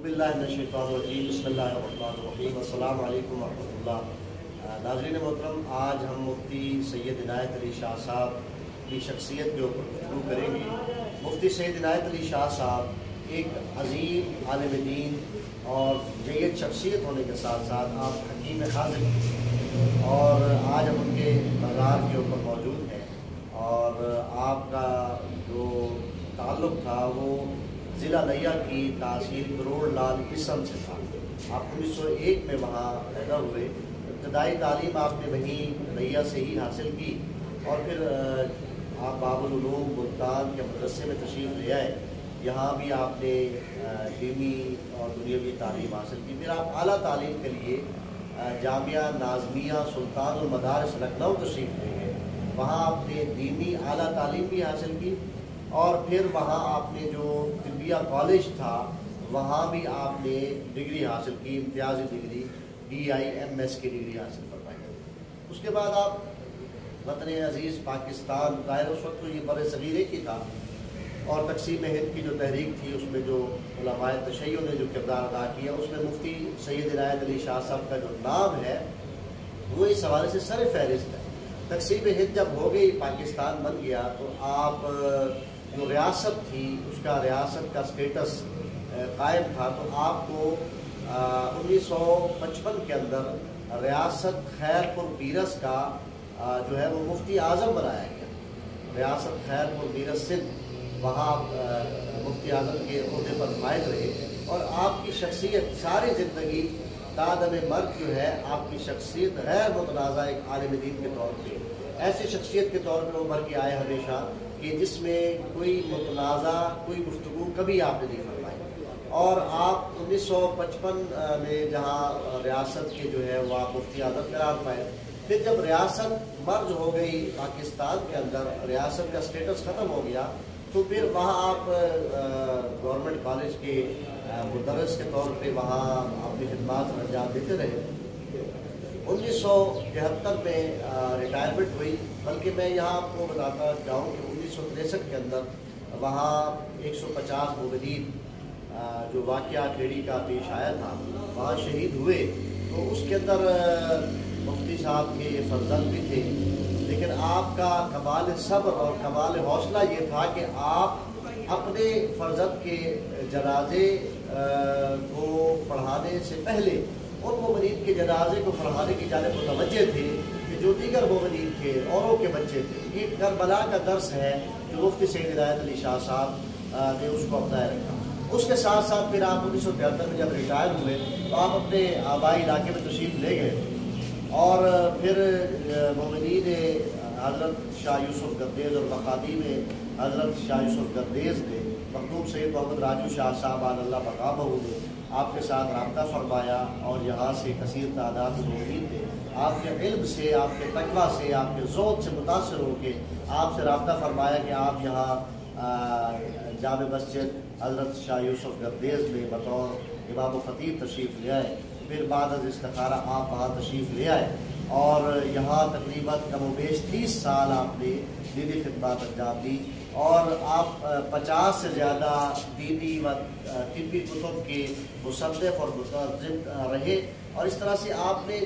बिल्लाहि मिनश शैतानिर रजीम बिस्मिल्लाहिर्रहमानिर्रहीम अस्सलामु अलैकुम वरहमतुल्लाह। नाज़रीन मोहतरम, आज हम मुफ्ती सैयद इनायत अली शाह साहब की शख्सियत के ऊपर गुफ्तगू करेंगे। मुफ्ती सैयद इनायत अली शाह साहब एक अजीम आलिम दीन और जय्यद शख्सियत होने के साथ साथ आप हकीम हाज़िर हैं और आज हम उनके मज़ार के ऊपर मौजूद हैं। और आपका जो ताल्लुक़ था वो ज़िला लिया की तहसील करोड़ लाल इसम से था। आप 1901 में वहाँ पैदा हुए। इब्तदाई तालीम आपने वहीं लिया से ही हासिल की और फिर आप बाबुल उलूम मुल्तान के मदरसे में तशरीफ़ ले आए। यहाँ भी आपने दीनी और दुनियावी तालीम हासिल की। फिर आप आला तालीम के लिए जामिया नाज़मिया सुल्तानुल मदारिस लखनऊ तशरीफ़ ले गए। वहाँ आपने दीनी आला तालीम भी हासिल की और फिर वहाँ आपने जो तिब्बिया कॉलेज था वहाँ भी आपने डिग्री हासिल की, इम्तियाज़ी डिग्री DIMS की डिग्री हासिल फरमाई। उसके बाद आप वतन अज़ीज़ पाकिस्तान, ज़ाहिर उस वक्त तो ये बड़े सगीर एक ही था और तक़सीम हिंद की जो तहरीक थी उसमें जो उलमाए तशय्युअ ने जो किरदार अदा किया उसमें मुफ्ती सैयद इनायत अली शाह साहब का जो नाम है वो इस हवाले से सर फहरिस्त है। तक़सीम हिंद जब हो गई, पाकिस्तान बन गया, तो आप जो रियासत थी उसका रियासत का स्टेटस कायम था। तो आपको 1955 के अंदर रियासत खैरपुर बीरस का जो है वो मुफ्ती आज़म बनाया गया। रियासत खैरपुर बीरस सिंध, वहाँ मुफ्ती आज़म के ओहदे पर फायद रहे और आपकी शख्सियत सारी ज़िंदगी तादम मर्द जो है आपकी शख्सियत गैर मुतनाज़ा एक आलिम दीन के तौर पे, ऐसी शख्सियत के तौर पर उभर के आए हमेशा कि जिसमें कोई मुतनाज़ा कोई गुफ्तगू कभी आपने नहीं फरमाई। और आप 1955 में जहाँ रियासत के जो है वो आप मुफ्ती आज़म करार पाए। फिर जब रियासत मर्ज हो गई पाकिस्तान के अंदर, रियासत का स्टेटस ख़त्म हो गया, तो फिर वहाँ आप गवर्नमेंट कॉलेज के मुदर्रिस के तौर पे वहाँ अपनी खिदमत अंजाम देते रहे। 1973 में रिटायरमेंट हुई। बल्कि मैं यहाँ आपको बताता जाऊँ कि 1963 के अंदर वहाँ 150 मुमिनीन जो वाक़या खेड़ी का पेश आया था वहाँ शहीद हुए। तो उसके अंदर मुफ्ती साहब के फर्जंद भी थे, लेकिन आपका कमाल सब्र और कमाल हौसला ये था कि आप अपने फर्जंद के जनाजे को पढ़ाने से पहले उन मोमिनीन के जनाजे को पढ़ाने की जानिब मुतवज्जे थे कि जो दीगर मोमिनीन थे, औरों के बच्चे थे। ये करबला का दर्स है जो मुफ्ती सैयद इनायत अली शाह साहब ने उसको अपनाए रखा। उसके साथ साथ फिर आप 1973 में जब रिटायर हुए तो आप अपने आबाई इलाके में तशरीफ़ ले गए और फिर मोमिनीन हज़रत शाह यूसुफ गर्देज़ और मकादीम हज़रत शाह यूसुफ गर्देज़ ने मखदूम सैयद मोहम्मद राजू शाह साहब अल्लाह मकामहू ने आपके साथ रब्ता फरमाया और यहाँ से कसीर तादाद मोमिनीन ने आपके इल्म से, आपके तक़वा से, आपके ज़ौक़ से मुतासिर होकर आपसे रब्ता फरमाया कि आप यहाँ जामे मस्जिद हज़रत शाह यूसुफ गर्देज़ में बतौर इमाम ख़तीब तशरीफ़ ले आए। फिर बाद अज़ इस्तिखारा आप वहाँ तशरीफ़ ले आए और यहाँ तकरीबन कम बेश 30 साल आपने दीनी खिदमत अंजाम दी और आप 50 से ज़्यादा दीनी व तिब्बी कुतुब के मुसन्निफ़ और मुतर्जिम रहे। और इस तरह से आपने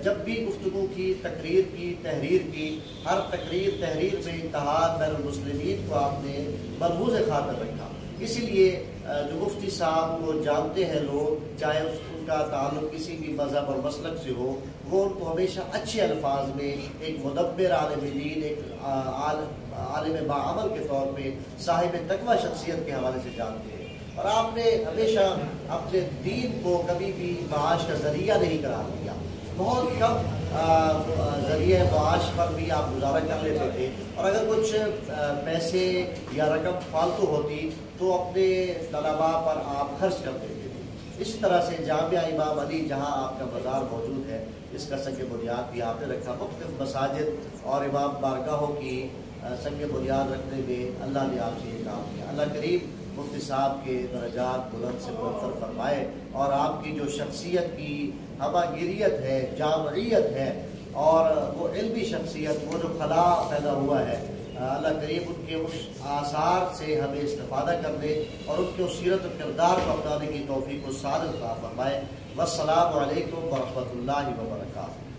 जब भी गुफ्तगू की, तकरीर की, तहरीर की, हर तकरीर तहरीर में इत्तेहाद बैनुल मुस्लिमीन को आपने मलहूज़ खातर रखा। इसीलिए जो मुफ्ती साहब को जानते हैं लोग, चाहे उनका ताल्लुक़ किसी भी मज़हब और मसलक से हो, वो उनको हमेशा अच्छे अल्फाज में एक मुदब्बिर आलिम दीन, एक आलिम बाअमल के तौर पे साहिब तक़वा शख्सियत के हवाले से जानते हैं। और आपने हमेशा अपने दीन को कभी भी माश का ज़रिया नहीं करार दिया। बहुत कम ज़रिए माश पर भी आप गुजारा कर लेते थे और अगर कुछ पैसे या रकम फालतू होती तो अपने तलबा पर आप खर्च कर देते थे। इसी तरह से जामिया इमाम अली जहाँ आपका बाज़ार मौजूद है, इसका संग बुनियाद भी आपने रखा। मुख्तलिफ मसाजिद और इमाम बारगाहों की संग बुनियाद रखने में अल्लाह ने आपसे ये काम किया। अल्लाह करीम मुफ्ती साहब के दर्जात बुलंद से बुलंद फरमाए और आपकी जो शख्सियत की हमागिरियत है, जामइयत है और वो इल्मी शख्सियत, वो जो खला पैदा हुआ है, اللہ کریم ان کے اس آثار سے ہمیں استفادہ کرنے اور ان کے اس سیرت و کردار کو اپنانے کی توفیق و سعادت عطا فرمائے۔ والسلام علیکم ورحمۃ اللہ وبرکاتہ۔